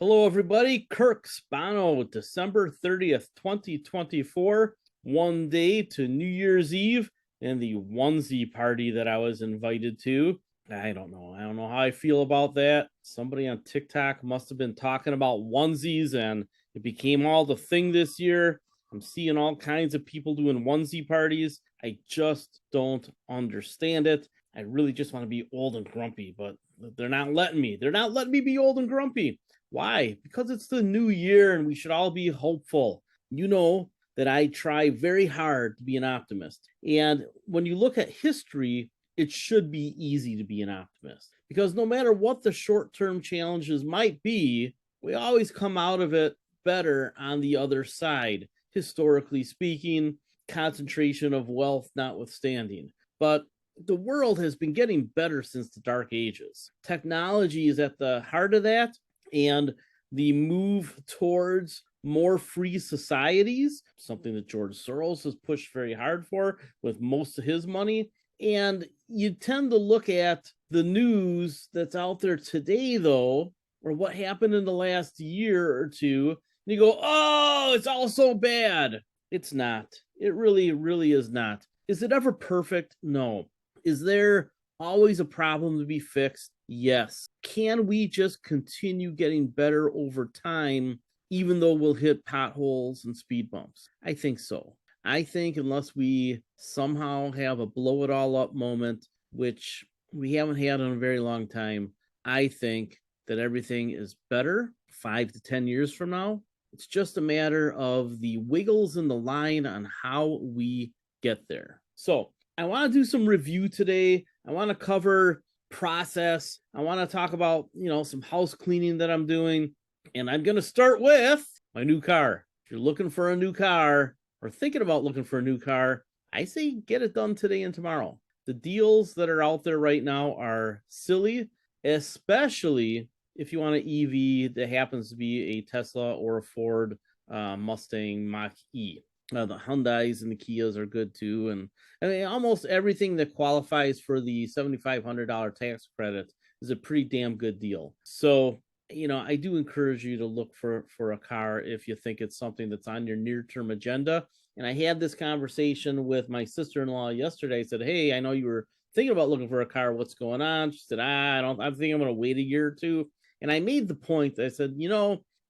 Hello, everybody. KIrk Spano, December 30th, 2024, one day to New Year's Eve and the onesie party that I was invited to. I don't know. I don't know how I feel about that. Somebody on TikTok must have been talking about onesies and it became all the thing this year. I'm seeing all kinds of people doing onesie parties. I just don't understand it. I really just want to be old and grumpy, but they're not letting me. They're not letting me be old and grumpy. Why? Because it's the new year and we should all be hopeful. You know that I try very hard to be an optimist. And when you look at history, it should be easy to be an optimist because no matter what the short-term challenges might be, we always come out of it better on the other side, historically speaking, concentration of wealth notwithstanding. But the world has been getting better since the Dark Ages. Technology is at the heart of that, and the move towards more free societies, something that George Soros has pushed very hard for with most of his money. And you tend to look at the news that's out there today, though, or what happened in the last year or two, and you go, oh, it's all so bad. It's not. It really, really is not. Is it ever perfect? No. Is there always a problem to be fixed? Yes. Can we just continue getting better over time, even though we'll hit potholes and speed bumps? I think so. I think unless we somehow have a blow it all up moment, which we haven't had in a very long time, I think that everything is better 5 to 10 years from now. It's just a matter of the wiggles in the line on how we get there. So I want to do some review today. I want to cover process. I want to talk about, some house cleaning that I'm doing. And I'm going to start with my new car. If you're looking for a new car or thinking about looking for a new car, I say get it done today and tomorrow. The deals that are out there right now are silly, especially if you want an EV that happens to be a Tesla or a Ford Mustang Mach-E. The Hyundais and the Kias are good too. And I mean, almost everything that qualifies for the $7,500 tax credit is a pretty damn good deal. So, I do encourage you to look for a car if you think it's something that's on your near-term agenda. And I had this conversation with my sister-in-law yesterday. I said, hey, I know you were thinking about looking for a car. What's going on? She said, I think I'm going to wait a year or two. And I made the point. I said,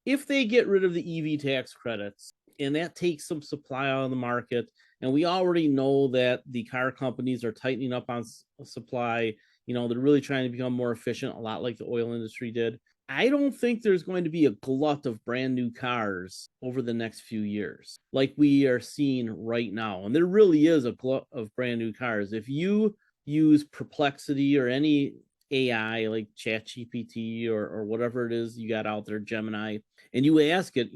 if they get rid of the EV tax credits, and that takes some supply out of the market. And we already know that the car companies are tightening up on supply. They're really trying to become more efficient, a lot like the oil industry did. I don't think there's going to be a glut of brand new cars over the next few years like we are seeing right now. And there really is a glut of brand new cars. If you use Perplexity or any AI like ChatGPT or whatever it is you got out there, Gemini, and you ask it,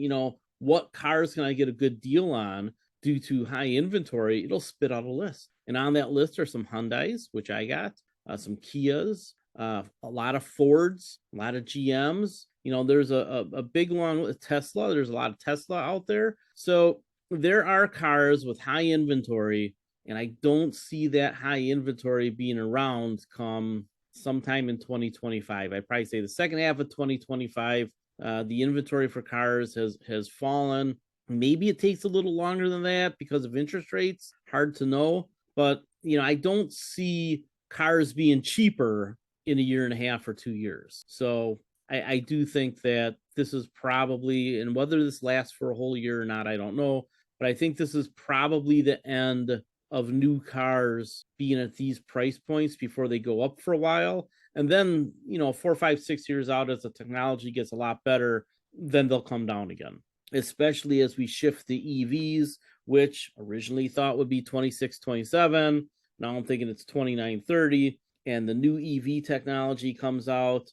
what cars can I get a good deal on due to high inventory, it'll spit out a list. And on that list are some Hyundais, which I got, some Kias, a lot of Fords, a lot of GMs. There's a big one with Tesla. There's a lot of Tesla out there. So there are cars with high inventory, and I don't see that high inventory being around come sometime in 2025. I'd probably say the second half of 2025. The inventory for cars has fallen. Maybe it takes a little longer than that because of interest rates. Hard to know. But, I don't see cars being cheaper in a year and a half or 2 years. So I do think that this is probably, and whether this lasts for a whole year or not, I don't know. But I think this is probably the end of new cars being at these price points before they go up for a while. And then, 4, 5, 6 years out, as the technology gets a lot better, then they'll come down again, especially as we shift the EVs, which originally thought would be 26, 27. Now I'm thinking it's 29, 30. And the new EV technology comes out,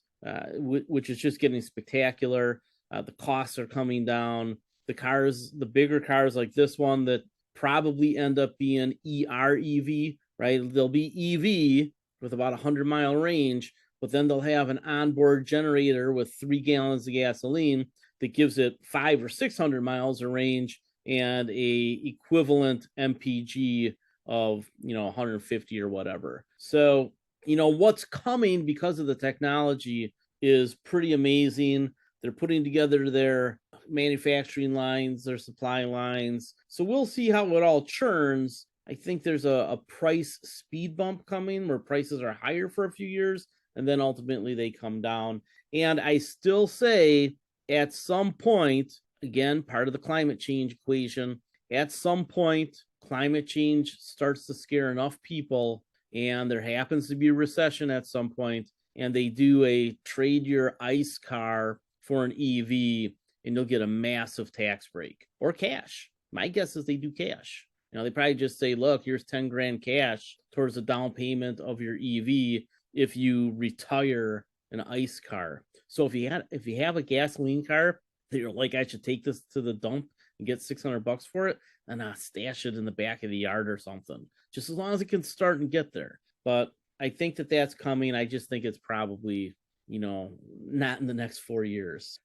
which is just getting spectacular. The costs are coming down. The bigger cars like this one that probably end up being EREV, right? They'll be EV with about 100-mile range, but then they'll have an onboard generator with 3 gallons of gasoline that gives it 500 or 600 miles of range and a equivalent MPG of 150 or whatever. So what's coming because of the technology is pretty amazing. They're putting together their manufacturing lines, their supply lines. So we'll see how it all churns. I think there's a price speed bump coming where prices are higher for a few years and then ultimately they come down. And I still say at some point, again, part of the climate change equation, at some point, climate change starts to scare enough people and there happens to be a recession at some point, and they do a trade your ICE car for an EV, and you'll get a massive tax break or cash. My guess is they do cash. They probably just say, look, here's 10 grand cash towards the down payment of your EV if you retire an ICE car. So if you have a gasoline car that you're like, I should take this to the dump and get $600 for it, and stash it in the back of the yard or something, just as long as it can start and get there. But I think that that's coming. I just think it's probably, not in the next 4 years.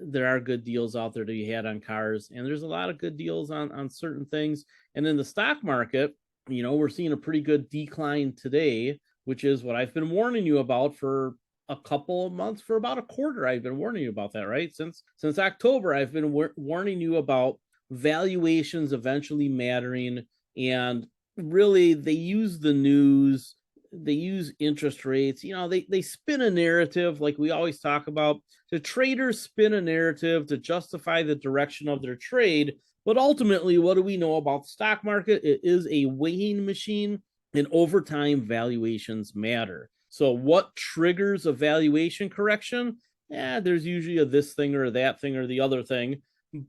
There are good deals out there to be had on cars, and there's a lot of good deals on certain things. And in the stock market, we're seeing a pretty good decline today, which is what I've been warning you about for a couple of months, for about a quarter. I've been warning you about that, right? Since October, I've been warning you about valuations eventually mattering. And really, they use the news, they use interest rates, they spin a narrative like we always talk about. The traders spin a narrative to justify the direction of their trade. But ultimately, what do we know about the stock market? It is a weighing machine, and over time, valuations matter. So what triggers a valuation correction? There's usually a this thing or that thing or the other thing.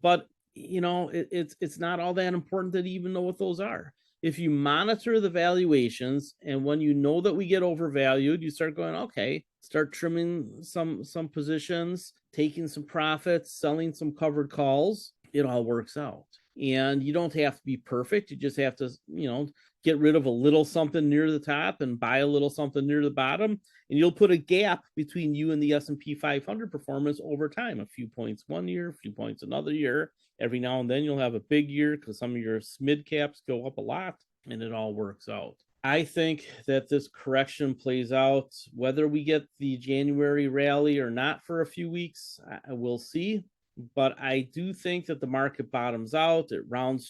But, it's not all that important to even know what those are. If you monitor the valuations, and when you know that we get overvalued, you start going, okay, start trimming some positions, taking some profits, selling some covered calls, it all works out. And you don't have to be perfect. You just have to, get rid of a little something near the top and buy a little something near the bottom. And you'll put a gap between you and the S&P 500 performance over time, a few points one year, a few points another year. Every now and then you'll have a big year because some of your SMID caps go up a lot, and it all works out. I think that this correction plays out, whether we get the January rally or not for a few weeks, we'll see. But I do think that the market bottoms out. It round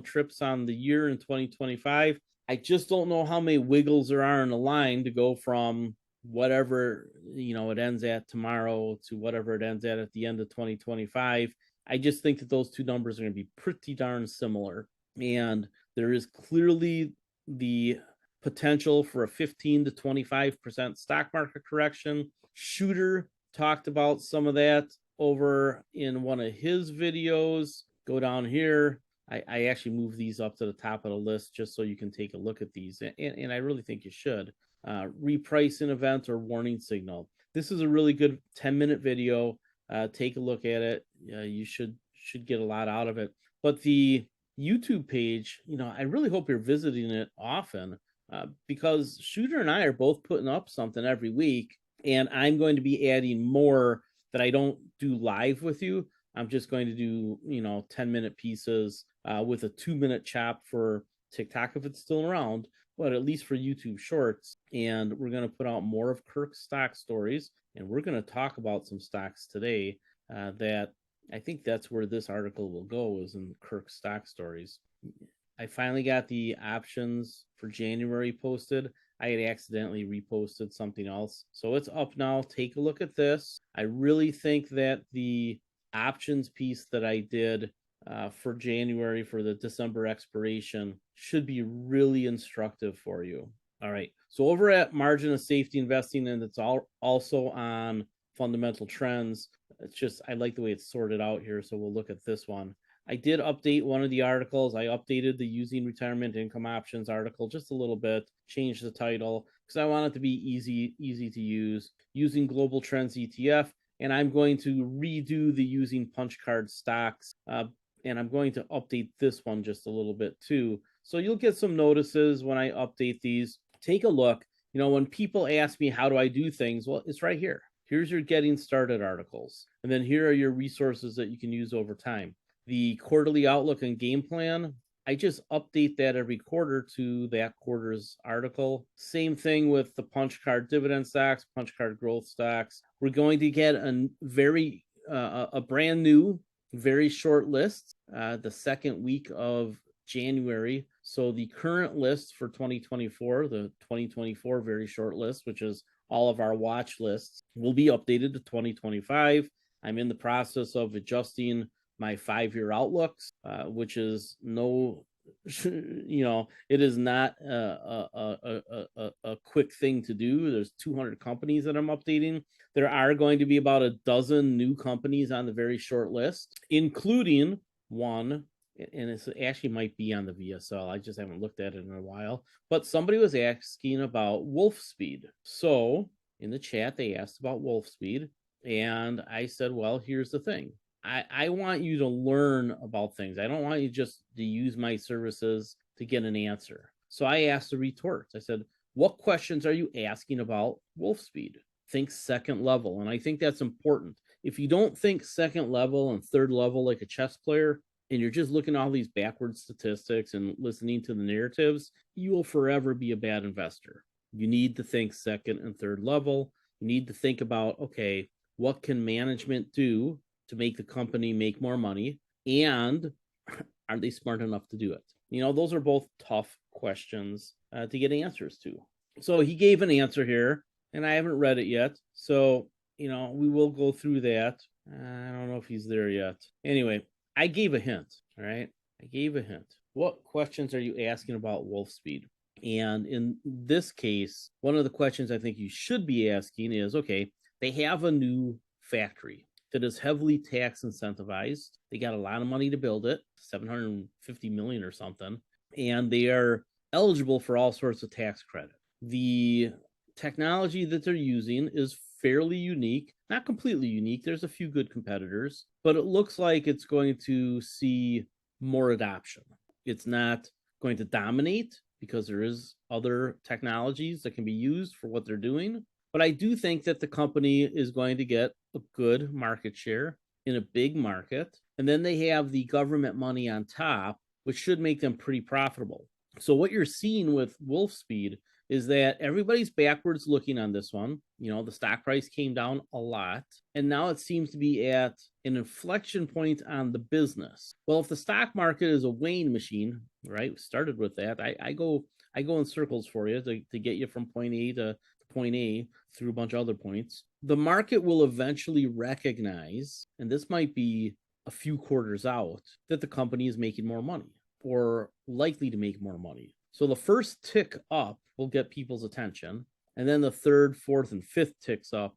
trips on the year in 2025. I just don't know how many wiggles there are in the line to go from whatever, it ends at tomorrow to whatever it ends at the end of 2025. I just think that those two numbers are going to be pretty darn similar. And there is clearly the potential for a 15 to 25% stock market correction. Shooter talked about some of that over in one of his videos. Go down here. I actually moved these up to the top of the list just so you can take a look at these. And I really think you should. Repricing event or warning signal. This is a really good 10-minute video. Take a look at it. You should get a lot out of it. But the YouTube page, I really hope you're visiting it often because Shooter and I are both putting up something every week, and I'm going to be adding more that I don't do live with you. I'm just going to do, 10-minute pieces with a 2-minute chop for TikTok if it's still around, but at least for YouTube Shorts. And we're going to put out more of KIrk's stock stories, and we're going to talk about some stocks today that I think that's where this article will go, is in KIrk's stock stories. I finally got the options for January posted. I had accidentally reposted something else. So it's up now. Take a look at this. I really think that the options piece that I did for January for the December expiration should be really instructive for you. All right. So over at Margin of Safety Investing, and it's also on Fundamental Trends. It's just, I like the way it's sorted out here. So we'll look at this one. I did update one of the articles. I updated the Using Retirement Income Options article just a little bit, changed the title because I want it to be easy to use. Using Global Trends ETF, and I'm going to redo the Using Punch Card Stocks, and I'm going to update this one just a little bit too. So you'll get some notices when I update these. Take a look. When people ask me how do I do things, well, it's right here. Here's your Getting Started articles, and then here are your resources that you can use over time. The quarterly outlook and game plan, I just update that every quarter to that quarter's article. Same thing with the punch card dividend stocks, punch card growth stocks. We're going to get a brand new, very short list the second week of January. So the current list for 2024, the 2024 very short list, which is all of our watch lists, will be updated to 2025. I'm in the process of adjusting my 5-year outlooks, which is it is not a quick thing to do. There's 200 companies that I'm updating. There are going to be about a dozen new companies on the very short list, including one, and it actually might be on the VSL. I just haven't looked at it in a while. But somebody was asking about Wolfspeed. So in the chat, they asked about Wolfspeed. And I said, well, here's the thing. I want you to learn about things. I don't want you just to use my services to get an answer. So I asked the retorts. I said, what questions are you asking about Wolfspeed? Think second level. And I think that's important. If you don't think second level and third level like a chess player, and you're just looking at all these backwards statistics and listening to the narratives, you will forever be a bad investor. You need to think second and third level. You need to think about, okay, what can management do to make the company make more money? And are they smart enough to do it? Those are both tough questions to get answers to. So he gave an answer here, and I haven't read it yet. So, we will go through that. I don't know if he's there yet. Anyway, I gave a hint, all right? I gave a hint. What questions are you asking about Wolfspeed? And in this case, one of the questions I think you should be asking is, okay, they have a new factory that is heavily tax incentivized. They got a lot of money to build it, $750 million or something, and they are eligible for all sorts of tax credit. The technology that they're using is fairly unique, not completely unique. There's a few good competitors, but it looks like it's going to see more adoption. It's not going to dominate because there is other technologies that can be used for what they're doing. But I do think that the company is going to get a good market share in a big market. And then they have the government money on top, which should make them pretty profitable. So what you're seeing with Wolfspeed is that everybody's backwards looking on this one. The stock price came down a lot, and now it seems to be at an inflection point on the business. Well, if the stock market is a weighing machine, right? We started with that. I go in circles for you to get you from point A to point A through a bunch of other points. The market will eventually recognize, and this might be a few quarters out, that the company is making more money or likely to make more money. So the first tick up will get people's attention. And then the third, fourth, and fifth ticks up,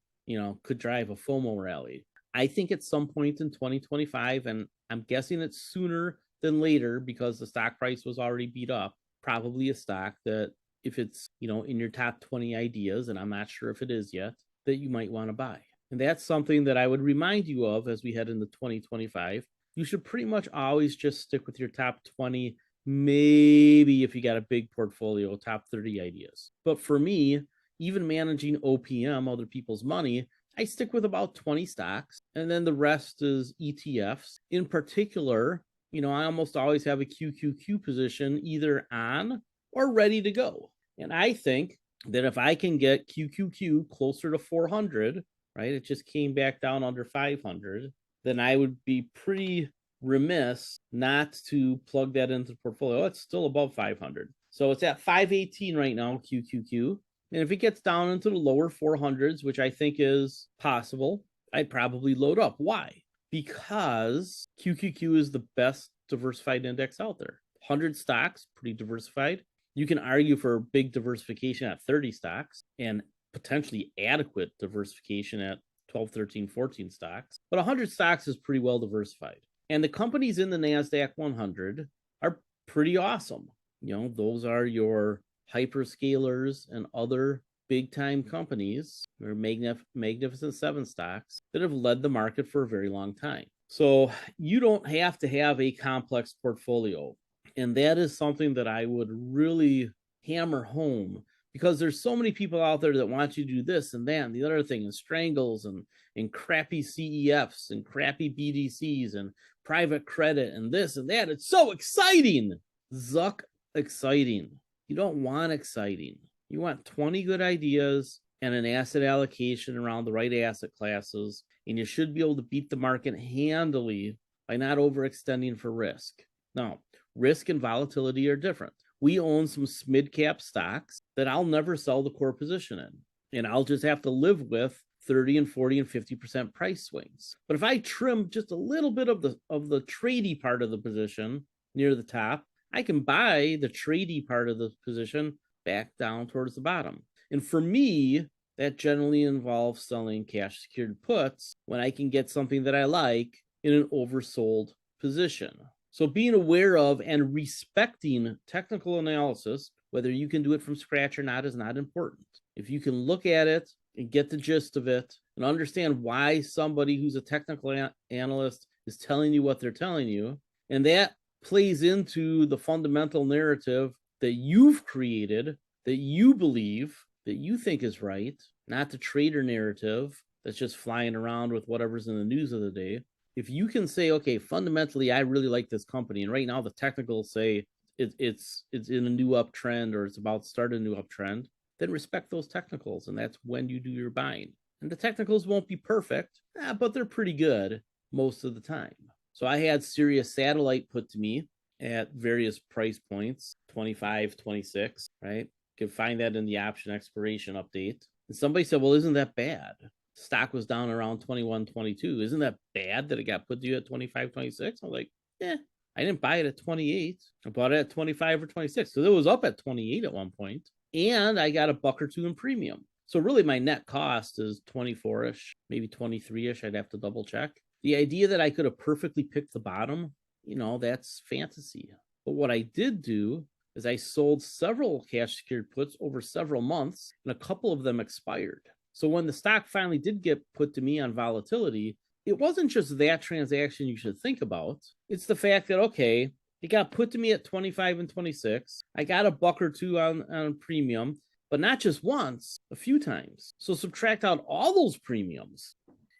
could drive a FOMO rally. I think at some point in 2025, and I'm guessing it's sooner than later because the stock price was already beat up, probably a stock that if it's, in your top 20 ideas, and I'm not sure if it is yet, that you might want to buy. And that's something that I would remind you of as we head into 2025. You should pretty much always just stick with your top 20, maybe if you got a big portfolio, top 30 ideas. But for me, even managing OPM, other people's money, I stick with about 20 stocks, and then the rest is ETFs. In particular, I almost always have a QQQ position either on or ready to go. And I think that if I can get QQQ closer to 400, right, it just came back down under 500, then I would be pretty remiss not to plug that into the portfolio. It's still above 500. So it's at 518 right now, QQQ. And if it gets down into the lower 400s, which I think is possible, I'd probably load up. Why? Because QQQ is the best diversified index out there. 100 stocks, pretty diversified. You can argue for big diversification at 30 stocks and potentially adequate diversification at 12, 13, 14 stocks. But 100 stocks is pretty well diversified. And the companies in the NASDAQ 100 are pretty awesome. Those are your hyperscalers and other big-time companies, or Magnificent Seven stocks that have led the market for a very long time. So you don't have to have a complex portfolio. And that is something that I would really hammer home, because there's so many people out there that want you to do this and that and the other thing, and strangles and crappy CEFs and crappy BDCs and private credit and this and that. It's so exciting. Zuck exciting. You don't want exciting. You want 20 good ideas and an asset allocation around the right asset classes, and you should be able to beat the market handily by not overextending for risk. Now, risk and volatility are different. We own some mid-cap stocks that I'll never sell the core position in, and I'll just have to live with 30 and 40 and 50% price swings. But if I trim just a little bit of the tradey part of the position near the top, I can buy the tradey part of the position back down towards the bottom. And for me, that generally involves selling cash secured puts when I can get something that I like in an oversold position. So being aware of and respecting technical analysis, whether you can do it from scratch or not, is not important. If you can look at it and get the gist of it and understand why somebody who's a technical analyst is telling you what they're telling you, and that plays into the fundamental narrative that you've created, that you believe, that you think is right, not the trader narrative that's just flying around with whatever's in the news of the day. If you can say, okay, fundamentally, I really like this company, and right now the technicals say it's in a new uptrend or it's about to start a new uptrend, then respect those technicals, and that's when you do your buying. And the technicals won't be perfect, but they're pretty good most of the time. So I had Sirius Satellite put to me at various price points, 25, 26, right? You can find that in the option expiration update. And somebody said, well, isn't that bad? Stock was down around 21, 22. Isn't that bad that it got put to you at 25, 26? I'm like, I didn't buy it at 28. I bought it at 25 or 26. So it was up at 28 at one point. And I got $1 or $2 in premium. So really my net cost is 24-ish, maybe 23-ish. I'd have to double check. The idea that I could have perfectly picked the bottom, that's fantasy. But what I did do is I sold several cash secured puts over several months, and a couple of them expired. So when the stock finally did get put to me on volatility, it wasn't just that transaction you should think about. It's the fact that, okay, it got put to me at 25 and 26. I got $1 or $2 on premium, but not just once, a few times. So subtract out all those premiums.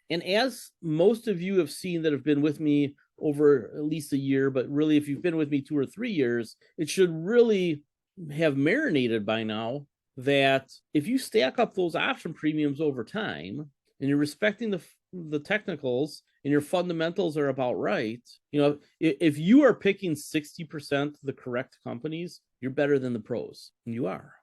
And as most of you have seen that have been with me over at least a year, but really if you've been with me 2 or 3 years, it should really have marinated by now that if you stack up those option premiums over time and you're respecting the technicals and your fundamentals are about right, if you are picking 60% the correct companies, you're better than the pros. And you are.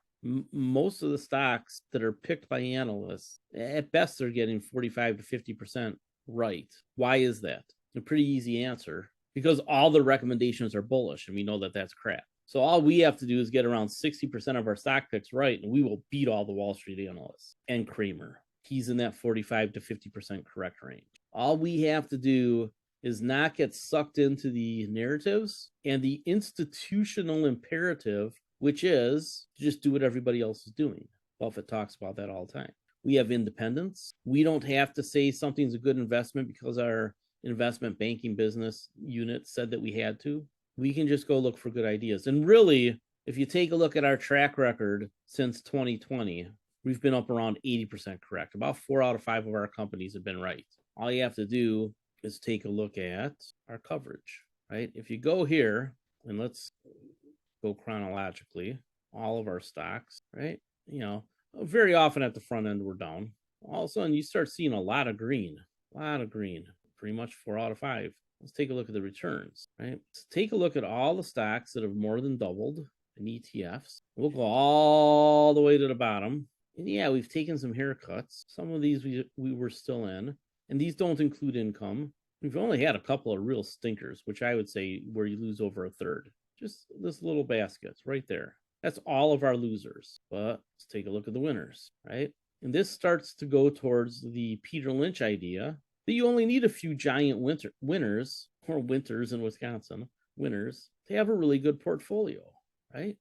Most of the stocks that are picked by analysts, at best, they're getting 45 to 50% right. Why is that? A pretty easy answer. Because all the recommendations are bullish, and we know that that's crap. So all we have to do is get around 60% of our stock picks right, and we will beat all the Wall Street analysts and Kramer. He's in that 45 to 50% correct range. All we have to do is not get sucked into the narratives and the institutional imperative, which is just do what everybody else is doing. Buffett talks about that all the time. We have independence. We don't have to say something's a good investment because our investment banking business unit said that we had to. We can just go look for good ideas. And really, if you take a look at our track record since 2020, we've been up around 80% correct. About 4 out of 5 of our companies have been right. All you have to do is take a look at our coverage, right? If you go here, and let's go chronologically, all of our stocks, right? Very often at the front end, we're down. All of a sudden, you start seeing a lot of green, pretty much 4 out of 5. Let's take a look at the returns, right? Let's take a look at all the stocks that have more than doubled in ETFs. We'll go all the way to the bottom. And yeah, we've taken some haircuts. Some of these we were still in, and these don't include income. We've only had a couple of real stinkers, which I would say where you lose over a third. Just this little basket right there. That's all of our losers. But let's take a look at the winners, right? And this starts to go towards the Peter Lynch idea that you only need a few giant winners, or winters in Wisconsin, winners, to have a really good portfolio, right?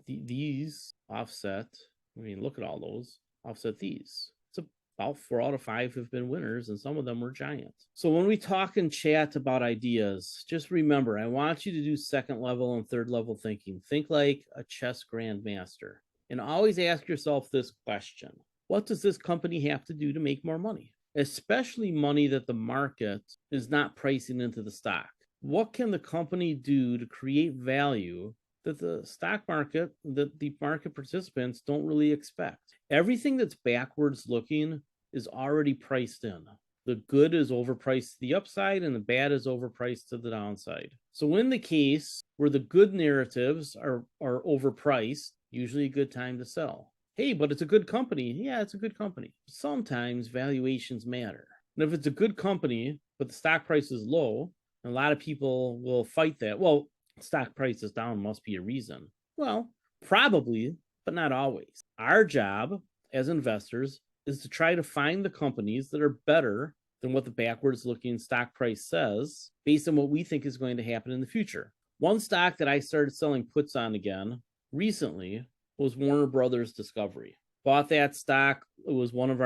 These offset, look at all those, offset these. It's about 4 out of 5 have been winners, and some of them were giant. So when we talk and chat about ideas, just remember, I want you to do second level and third level thinking. Think like a chess grandmaster. And always ask yourself this question: what does this company have to do to make more money? Especially money that the market is not pricing into the stock. what can the company do to create value that the stock market, that the market participants don't really expect? Everything that's backwards looking is already priced in. The good is overpriced to the upside and the bad is overpriced to the downside. So in the case where the good narratives are overpriced, usually a good time to sell. Hey, but it's a good company. Yeah, it's a good company. Sometimes valuations matter. And if it's a good company, but the stock price is low, a lot of people will fight that. Well, stock price is down, must be a reason. Well, probably, but not always. Our job as investors is to try to find the companies that are better than what the backwards looking stock price says based on what we think is going to happen in the future. One stock that I started selling puts on again recently was Warner Brothers Discovery. Bought that stock. It's one of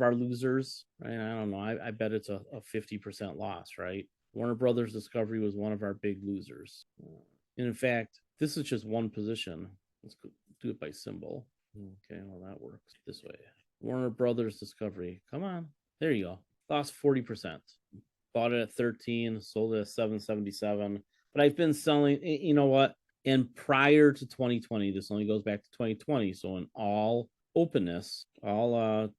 our losers, right? I don't know. I bet it's a 50% loss, right? Warner Brothers Discovery was one of our big losers. And in fact, this is just one position. Let's do it by symbol. Okay, well, that works this way. Warner Brothers Discovery. Come on. There you go. Lost 40%. Bought it at 13, sold it at 777. But I've been selling, you know what? And prior to 2020, this only goes back to 2020. So in all openness, all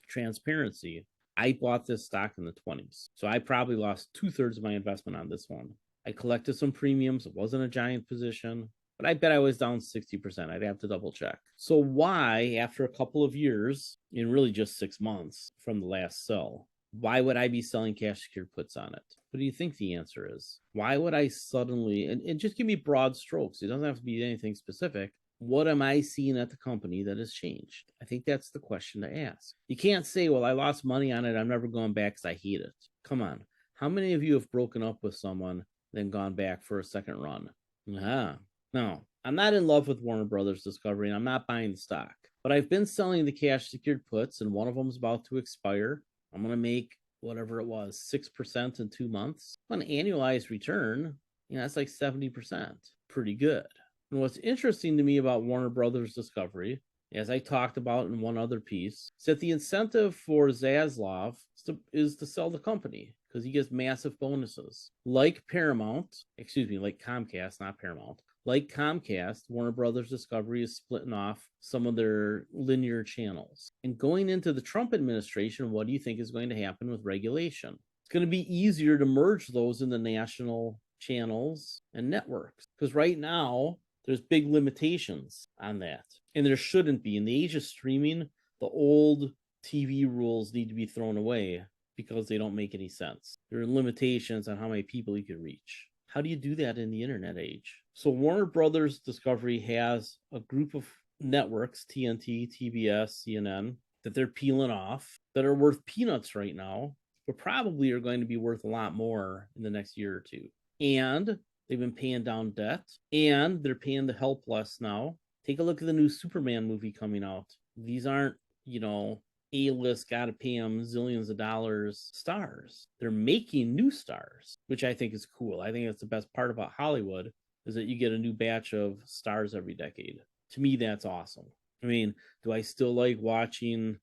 transparency, I bought this stock in the 20s. So I probably lost 2/3 of my investment on this one. I collected some premiums. It wasn't a giant position, but I bet I was down 60%. I'd have to double check. So why, after a couple of years, in really just 6 months from the last sell, why would I be selling cash secured puts on it? What do you think the answer is? Why would I suddenly, and just give me broad strokes. It doesn't have to be anything specific. What am I seeing at the company that has changed? I think that's the question to ask. You can't say, well, I lost money on it. I'm never going back because I hate it. Come on. How many of you have broken up with someone, then gone back for a second run? No, I'm not in love with Warner Brothers Discovery, and I'm not buying the stock. But I've been selling the cash secured puts, and one of them is about to expire. I'm going to make whatever it was, 6% in 2 months. On an annualized return, that's like 70%. Pretty good. And what's interesting to me about Warner Brothers Discovery, as I talked about in one other piece, is that the incentive for Zaslav is to sell the company because he gets massive bonuses. Like Comcast, not Paramount. Like Comcast, Warner Brothers Discovery is splitting off some of their linear channels. And going into the Trump administration, what do you think is going to happen with regulation? It's going to be easier to merge those in the national channels and networks. Because right now, there's big limitations on that. And there shouldn't be. In the age of streaming, the old TV rules need to be thrown away because they don't make any sense. There are limitations on how many people you can reach. How do you do that in the internet age? So Warner Brothers Discovery has a group of networks, TNT, TBS, CNN, that they're peeling off that are worth peanuts right now, but probably are going to be worth a lot more in the next year or two. And they've been paying down debt, and they're paying the help less now. Take a look at the new Superman movie coming out. These aren't, A-list, gotta pay them zillions of dollars stars. They're making new stars, which I think is cool. I think that's the best part about Hollywood, is that you get a new batch of stars every decade. To me, that's awesome. I mean, do I still like watching,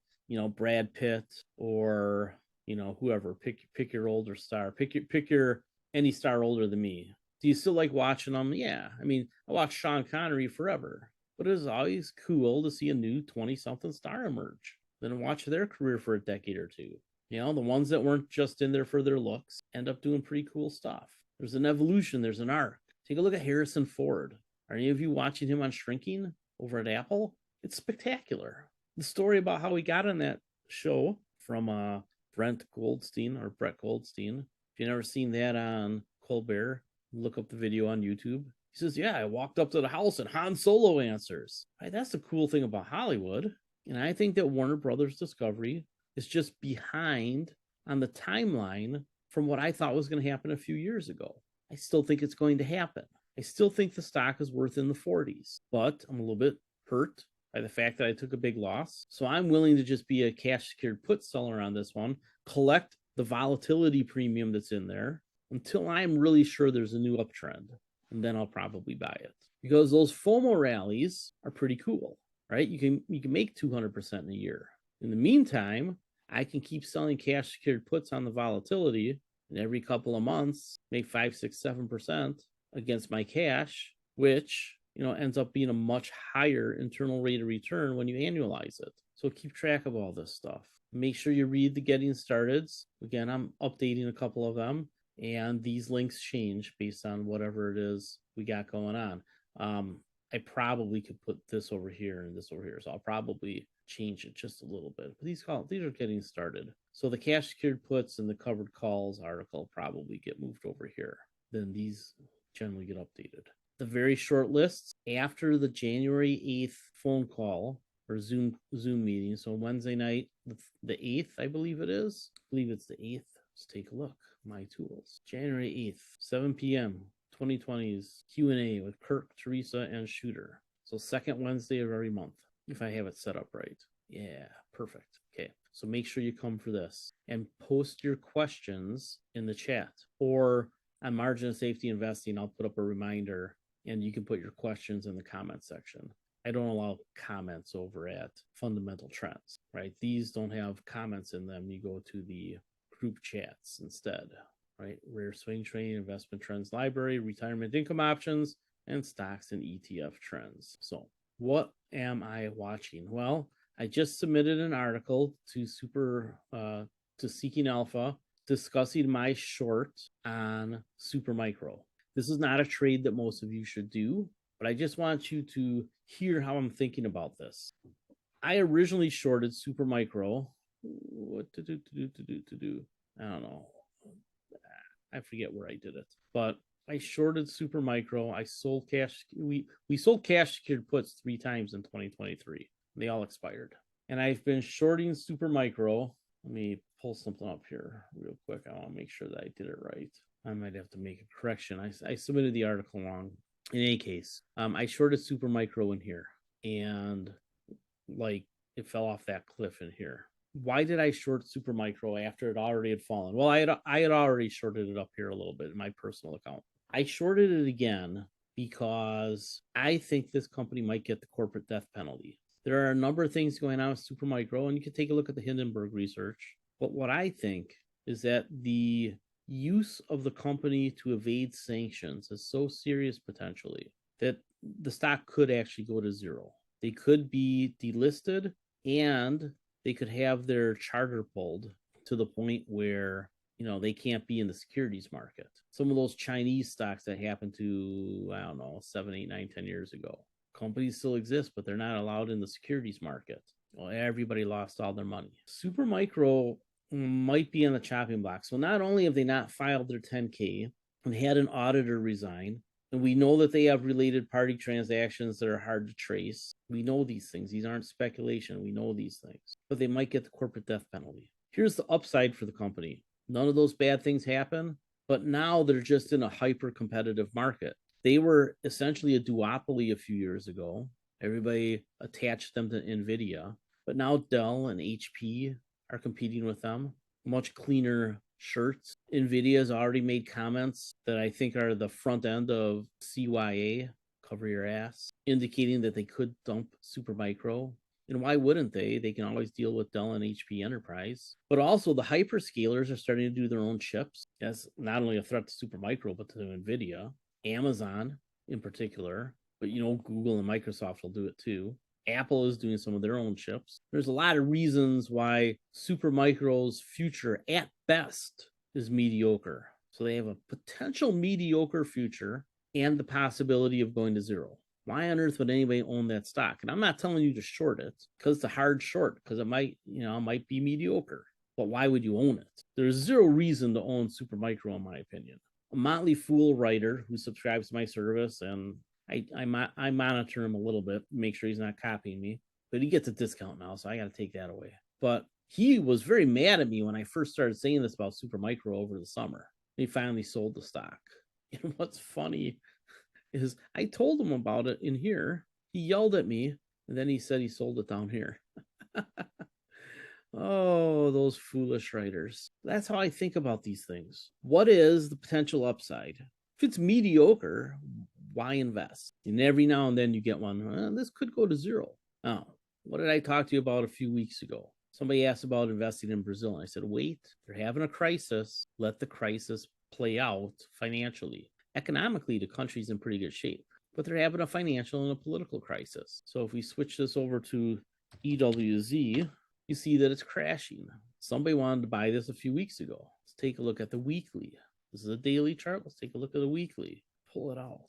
Brad Pitt or, whoever? Pick your older star. Pick your any star older than me. Do you still like watching them? Yeah. I mean, I watched Sean Connery forever, but it was always cool to see a new 20-something star emerge. Then watch their career for a decade or two. The ones that weren't just in there for their looks end up doing pretty cool stuff. There's an evolution. There's an arc. Take a look at Harrison Ford. Are any of you watching him on Shrinking over at Apple? It's spectacular. The story about how he got on that show from Brett Goldstein. If you've never seen that on Colbert, look up the video on YouTube. He says, yeah, I walked up to the house and Han Solo answers. Right, that's the cool thing about Hollywood. And I think that Warner Brothers Discovery is just behind on the timeline from what I thought was going to happen a few years ago. I still think it's going to happen. I still think the stock is worth in the 40s, but I'm a little bit hurt by the fact that I took a big loss. So I'm willing to just be a cash secured put seller on this one, collect the volatility premium that's in there until I'm really sure there's a new uptrend. And then I'll probably buy it, because those FOMO rallies are pretty cool, right? You can make 200% in a year. In the meantime, I can keep selling cash secured puts on the volatility and every couple of months make 5, 6, 7% against my cash, which ends up being a much higher internal rate of return when you annualize it. So keep track of all this stuff. Make sure you read the getting started. Again, I'm updating a couple of them, and these links change based on whatever it is we got going on. I probably could put this over here and this over here, so I'll probably change it just a little bit. But these are getting started. So the cash secured puts and the covered calls article probably get moved over here. Then these generally get updated. The very short lists after the January 8th phone call or Zoom meeting. So Wednesday night, the 8th, I believe it is. I believe it's the 8th. Let's take a look. My tools. January 8th, 7 p.m. 2020's Q&A with Kirk, Teresa, and Shooter. So second Wednesday of every month, if I have it set up right. Yeah, perfect. Okay, so make sure you come for this and post your questions in the chat. Or on Margin of Safety Investing, I'll put up a reminder and you can put your questions in the comment section. I don't allow comments over at Fundamental Trends, right? These don't have comments in them. You go to the group chats instead, right? Rare swing trading, investment trends library, retirement income options, and stocks and ETF trends. So what am I watching? Well, I just submitted an article to Seeking Alpha discussing my short on Supermicro. This is not a trade that most of you should do, but I just want you to hear how I'm thinking about this. I originally shorted Supermicro. What to do? I don't know. I forget where I did it, but I shorted Supermicro. I sold cash. We sold cash secured puts 3 times in 2023. They all expired, and I've been shorting Supermicro. Let me pull something up here real quick. I want to make sure that I did it right. I might have to make a correction. I submitted the article wrong. In any case, I shorted Supermicro in here, and like it fell off that cliff in here. Why did I short Supermicro after it already had fallen? Well, I had already shorted it up here a little bit in my personal account. I shorted it again because I think this company might get the corporate death penalty. There are a number of things going on with Supermicro, and you can take a look at the Hindenburg research. But what I think is that the use of the company to evade sanctions is so serious potentially that the stock could actually go to zero. They could be delisted, and they could have their charter pulled to the point where they can't be in the securities market. Some of those Chinese stocks that happened to, I don't know, 7, 8, 9, 10 years ago. Companies still exist, but they're not allowed in the securities market. Well, everybody lost all their money. Supermicro might be on the chopping block. So not only have they not filed their 10K and had an auditor resign, and we know that they have related party transactions that are hard to trace. We know these things. These aren't speculation. We know these things. But they might get the corporate death penalty. Here's the upside for the company. None of those bad things happen, but now they're just in a hyper-competitive market. They were essentially a duopoly a few years ago. Everybody attached them to NVIDIA. But now Dell and HP are competing with them. Much cleaner shirts. NVIDIA's already made comments that I think are the front end of CYA, cover your ass, indicating that they could dump Supermicro. And why wouldn't they? They can always deal with Dell and HP Enterprise. But also the hyperscalers are starting to do their own chips. That's not only a threat to Supermicro, but to NVIDIA. Amazon in particular. But Google and Microsoft will do it too. Apple is doing some of their own chips. There's a lot of reasons why Supermicro's future, at best, is mediocre. So they have a potential mediocre future and the possibility of going to zero. Why on earth would anybody own that stock? And I'm not telling you to short it because it's a hard short, because it might be mediocre. But why would you own it? There's zero reason to own Supermicro, in my opinion. A Motley Fool writer who subscribes to my service, and I monitor him a little bit, make sure he's not copying me, but he gets a discount now, so I got to take that away. But he was very mad at me when I first started saying this about Supermicro over the summer. He finally sold the stock. And what's funny is I told him about it in here. He yelled at me, and then he said he sold it down here. Oh, those foolish writers. That's how I think about these things. What is the potential upside? If it's mediocre, why invest? And every now and then you get one, this could go to zero. Now, what did I talk to you about a few weeks ago? Somebody asked about investing in Brazil, and I said, wait, they're having a crisis. Let the crisis play out financially. Economically, the country's in pretty good shape, but they're having a financial and a political crisis. So if we switch this over to EWZ, you see that it's crashing. Somebody wanted to buy this a few weeks ago. Let's take a look at the weekly. This is a daily chart. Let's take a look at the weekly. Pull it out,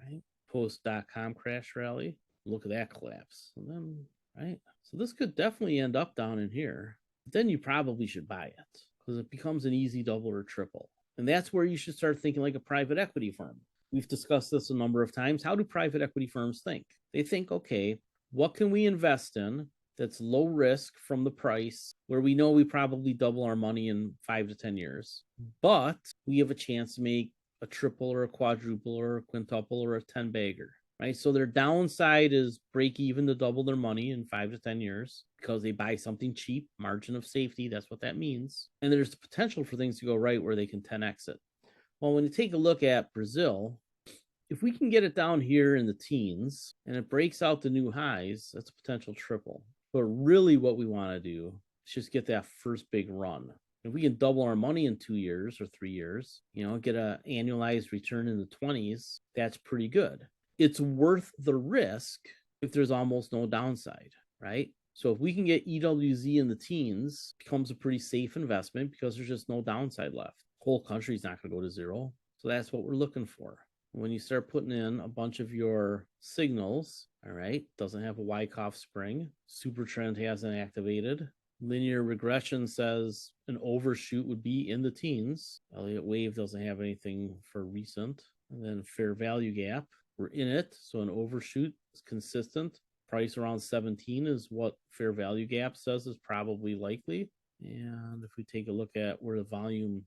right? Post.com crash rally. Look at that collapse. And then, right? So this could definitely end up down in here. But then you probably should buy it because it becomes an easy double or triple. And that's where you should start thinking like a private equity firm. We've discussed this a number of times. How do private equity firms think? They think, okay, what can we invest in that's low risk from the price where we know we probably double our money in 5 to 10 years, but we have a chance to make a triple or a quadruple or a quintuple or a 10 bagger, right? So their downside is break even to double their money in 5 to 10 years because they buy something cheap, margin of safety. That's what that means. And there's the potential for things to go right where they can 10x it. Well, when you take a look at Brazil, if we can get it down here in the teens and it breaks out the new highs, that's a potential triple. But really what we want to do is just get that first big run. If we can double our money in 2 years or 3 years, get an annualized return in the 20s, that's pretty good. It's worth the risk if there's almost no downside, right? So if we can get EWZ in the teens, it becomes a pretty safe investment because there's just no downside left. The whole country's not going to go to zero. So that's what we're looking for. When you start putting in a bunch of your signals, all right, doesn't have a Wyckoff spring, super trend hasn't activated, linear regression says an overshoot would be in the teens, Elliott wave doesn't have anything for recent, and then fair value gap, we're in it, so an overshoot is consistent. Price around 17 is what fair value gap says is probably likely. And if we take a look at where the volume,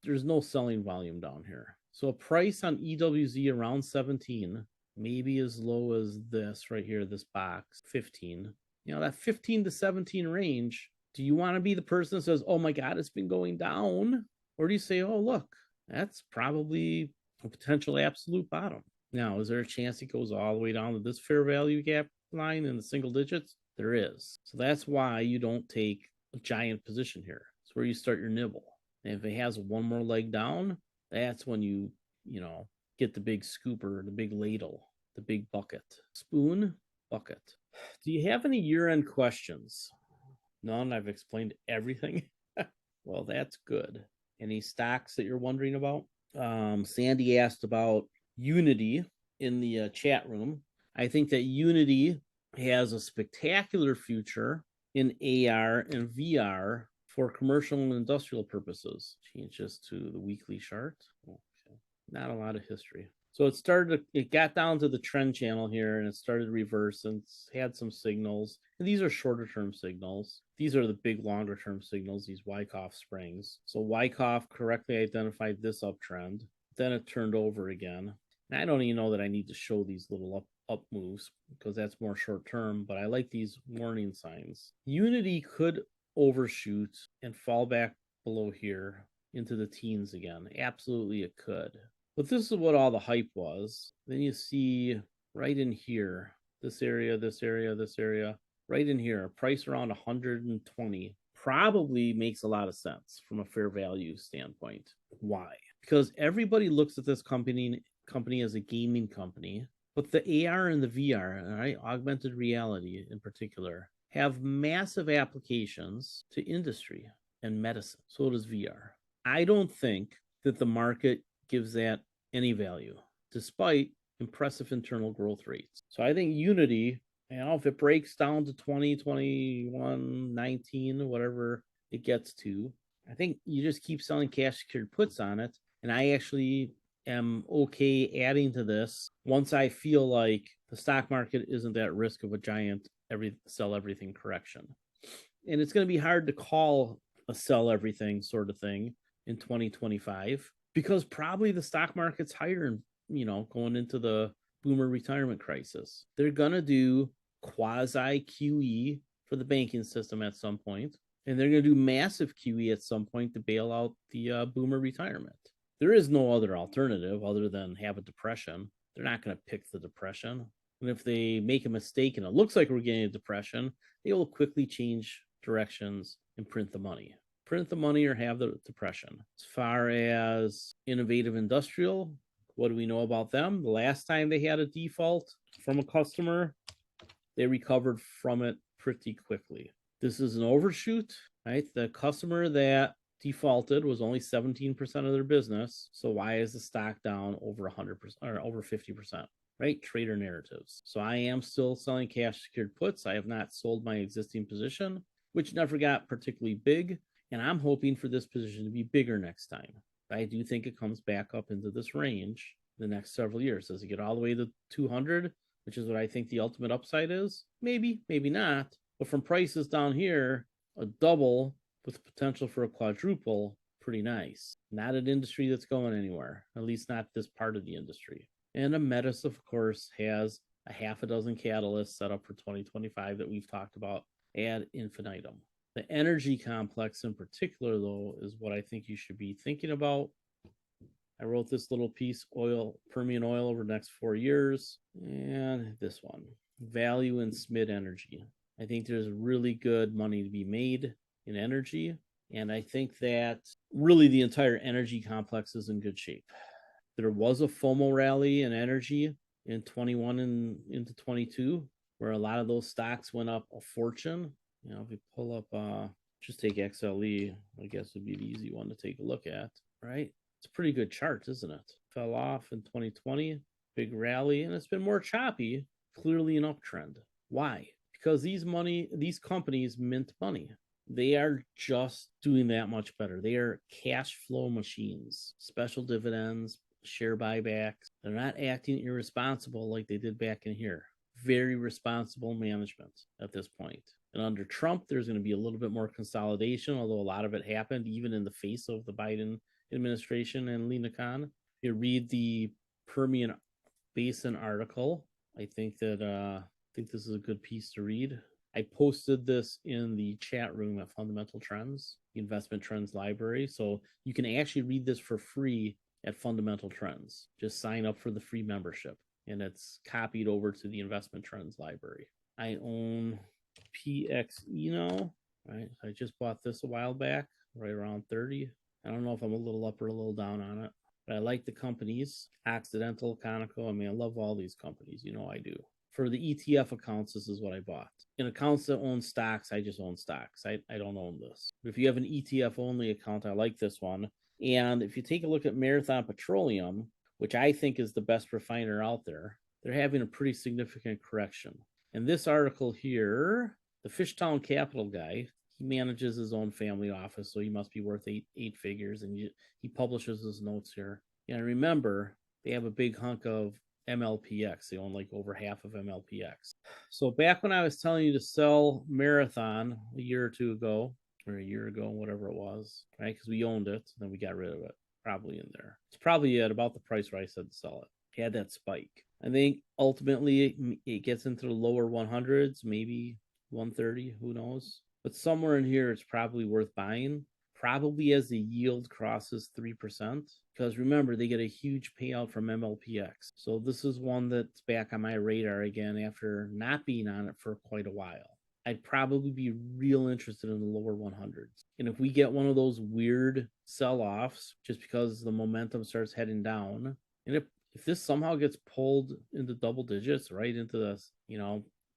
there's no selling volume down here. So a price on EWZ around 17, maybe as low as this right here, this box, 15. That 15 to 17 range, do you want to be the person that says, oh my God, it's been going down? Or do you say, oh, look, that's probably a potential absolute bottom? Now, is there a chance it goes all the way down to this fair value gap line in the single digits? There is. So that's why you don't take a giant position here. It's where you start your nibble. And if it has one more leg down, that's when you get the big scooper, the big ladle, the big bucket. Spoon, bucket. Do you have any year-end questions? None? I've explained everything. Well, that's good. Any stocks that you're wondering about? Sandy asked about Unity in the chat room. I think that Unity has a spectacular future in AR and VR for commercial and industrial purposes. Change this to the weekly chart. Okay. Not a lot of history. So it got down to the trend channel here and it started to reverse and it's had some signals. And these are shorter term signals. These are the big longer term signals, these Wyckoff springs. So Wyckoff correctly identified this uptrend. Then it turned over again. And I don't even know that I need to show these little up moves because that's more short term, but I like these warning signs. Unity could overshoot and fall back below here into the teens again. Absolutely it could. But this is what all the hype was. Then you see right in here, this area, this area, this area, right in here, price around 120 probably makes a lot of sense from a fair value standpoint. Why? Because everybody looks at this company as a gaming company, but the AR and the VR, right, augmented reality in particular, have massive applications to industry and medicine. So does VR. I don't think that the market gives that any value, despite impressive internal growth rates. So I think Unity, if it breaks down to 20, 21, 19, whatever it gets to, I think you just keep selling cash secured puts on it. And I actually am okay adding to this once I feel like the stock market isn't at risk of a giant sell everything correction. And it's going to be hard to call a sell everything sort of thing in 2025 because probably the stock market's higher, going into the boomer retirement crisis. They're going to do quasi QE for the banking system at some point, and they're going to do massive QE at some point to bail out the boomer retirement. There is no other alternative other than have a depression. They're not going to pick the depression. And if they make a mistake and it looks like we're getting a depression, they will quickly change directions and print the money. Print the money or have the depression. As far as innovative industrial, what do we know about them? The last time they had a default from a customer, they recovered from it pretty quickly. This is an overshoot, right? The customer that defaulted was only 17% of their business. So why is the stock down over 100% or over 50%? Right? Trader narratives. So I am still selling cash secured puts. I have not sold my existing position, which never got particularly big. And I'm hoping for this position to be bigger next time. I do think it comes back up into this range the next several years. Does it get all the way to 200, which is what I think the ultimate upside is? Maybe, maybe not. But from prices down here, a double with potential for a quadruple, pretty nice. Not an industry that's going anywhere, at least not this part of the industry. And Ametis, of course, has a half a dozen catalysts set up for 2025 that we've talked about ad infinitum. The energy complex in particular, though, is what I think you should be thinking about. I wrote this little piece, Permian oil over the next 4 years, and this one, value in SMID energy. I think there's really good money to be made in energy, and I think that really the entire energy complex is in good shape. There was a FOMO rally in energy in 21 and into 22, where a lot of those stocks went up a fortune. You know, if you pull up, just take XLE, I guess would be the easy one to take a look at, right? It's a pretty good chart, isn't it? Fell off in 2020, big rally, and it's been more choppy, clearly an uptrend. Why? Because these companies mint money. They are just doing that much better. They are cash flow machines, special dividends, share buybacks. They're not acting irresponsible like they did back in here. Very responsible management at this point. And under Trump, there's going to be a little bit more consolidation, although a lot of it happened even in the face of the Biden administration and Lina Khan. You read the Permian Basin article. I think this is a good piece to read. I posted this in the chat room at Fundamental Trends, the Investment Trends Library. So you can actually read this for free at Fundamental Trends. Just sign up for the free membership, and it's copied over to the Investment Trends Library. I own PXE now, right? I just bought this a while back, right around 30. I don't know if I'm a little up or a little down on it, but I like the companies. Occidental, Conoco. I mean, I love all these companies. You know I do. For the ETF accounts, this is what I bought. In accounts that own stocks, I just own stocks. I don't own this. But if you have an ETF only account, I like this one. And if you take a look at Marathon Petroleum, which I think is the best refiner out there, they're having a pretty significant correction. And this article here, the Fishtown Capital guy, he manages his own family office, so he must be worth eight figures, and he publishes his notes here. And remember, they have a big hunk of MLPX. They own like over half of MLPX. So back when I was telling you to sell Marathon a year or two ago, or a year ago, whatever it was, right? Because we owned it, and then we got rid of it. Probably in there. It's probably at about the price where I said to sell it. It had that spike. I think ultimately it gets into the lower 100s, maybe 130, who knows? But somewhere in here, it's probably worth buying. Probably as the yield crosses 3%. Because remember, they get a huge payout from MLPX. So this is one that's back on my radar again after not being on it for quite a while. I'd probably be real interested in the lower 100s. And if we get one of those weird sell-offs, just because the momentum starts heading down, and if this somehow gets pulled into double digits, right into the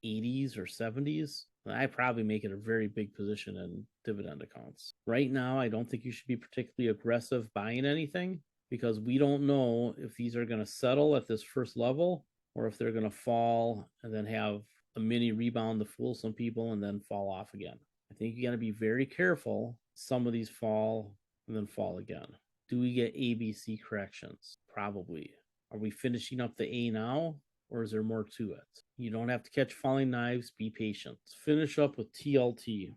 80s or 70s, I probably make it a very big position in dividend accounts. Right now, I don't think you should be particularly aggressive buying anything because we don't know if these are going to settle at this first level or if they're going to fall and then have a mini rebound to fool some people and then fall off again. I think you got to be very careful. Some of these fall and then fall again. Do we get ABC corrections? Probably. Are we finishing up the A now? Or is there more to it? You don't have to catch falling knives. Be patient. Let's finish up with TLT.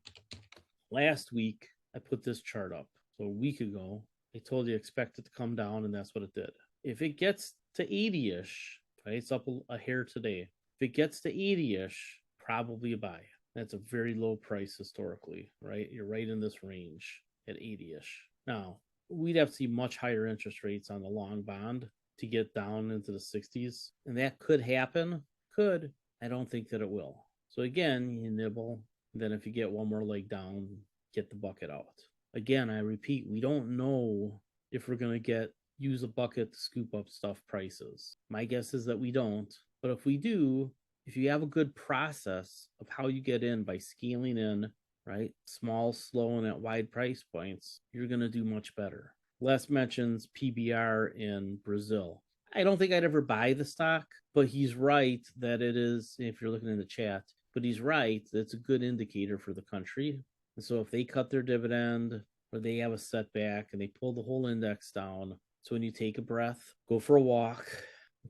Last week, I put this chart up. So a week ago, I told you expect it to come down, and that's what it did. If it gets to 80-ish, right, it's up a hair today. If it gets to 80-ish, probably a buy. That's a very low price historically, right? You're right in this range at 80-ish. Now, we'd have to see much higher interest rates on the long bond to get down into the 60s. And that could happen. Could. I don't think that it will. So again, you nibble, Then if you get one more leg down, get the bucket out. Again, I repeat, we don't know if we're going to use a bucket to scoop up stuff prices. My guess is that we don't. But if we do, if you have a good process of how you get in by scaling in, right, small, slow, and at wide price points, you're going to do much better. Les mentions PBR in Brazil. I don't think I'd ever buy the stock, but he's right that it is, if you're looking in the chat, but he's right that it's a good indicator for the country. And so if they cut their dividend or they have a setback and they pull the whole index down, so when you take a breath, go for a walk,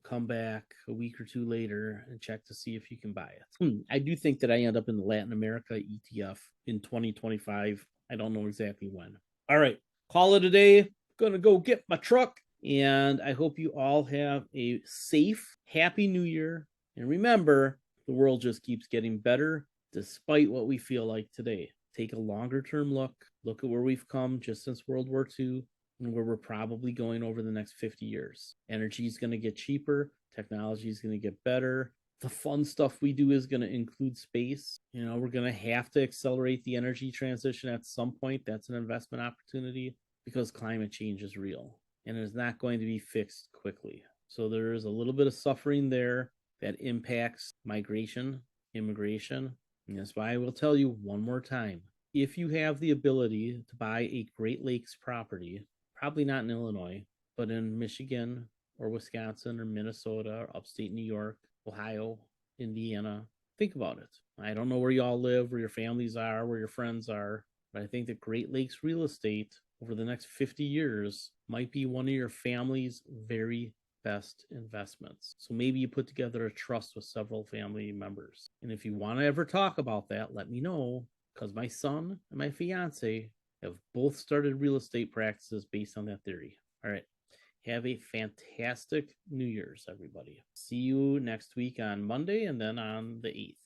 come back a week or two later and check to see if you can buy it. I do think that I end up in the Latin America ETF in 2025. I don't know exactly when. All right, call it a day. Gonna go get my truck. And I hope you all have a safe, happy new year. And remember, the world just keeps getting better despite what we feel like today. Take a longer term look at where we've come just since World War II and where we're probably going over the next 50 years. Energy is going to get cheaper. Technology is going to get better. The fun stuff we do is going to include space. You know, we're going to have to accelerate the energy transition at some point. That's an investment opportunity because climate change is real and is not going to be fixed quickly. So there is a little bit of suffering there that impacts migration, immigration. And that's why I will tell you one more time. If you have the ability to buy a Great Lakes property, probably not in Illinois, but in Michigan or Wisconsin or Minnesota or upstate New York, Ohio, Indiana, think about it. I don't know where you all live, where your families are, where your friends are, but I think that Great Lakes real estate over the next 50 years might be one of your family's very best investments. So maybe you put together a trust with several family members. And if you want to ever talk about that, let me know, because my son and my fiance have both started real estate practices based on that theory. All right. Have a fantastic New Year's, everybody. See you next week on Monday and then on the 8th.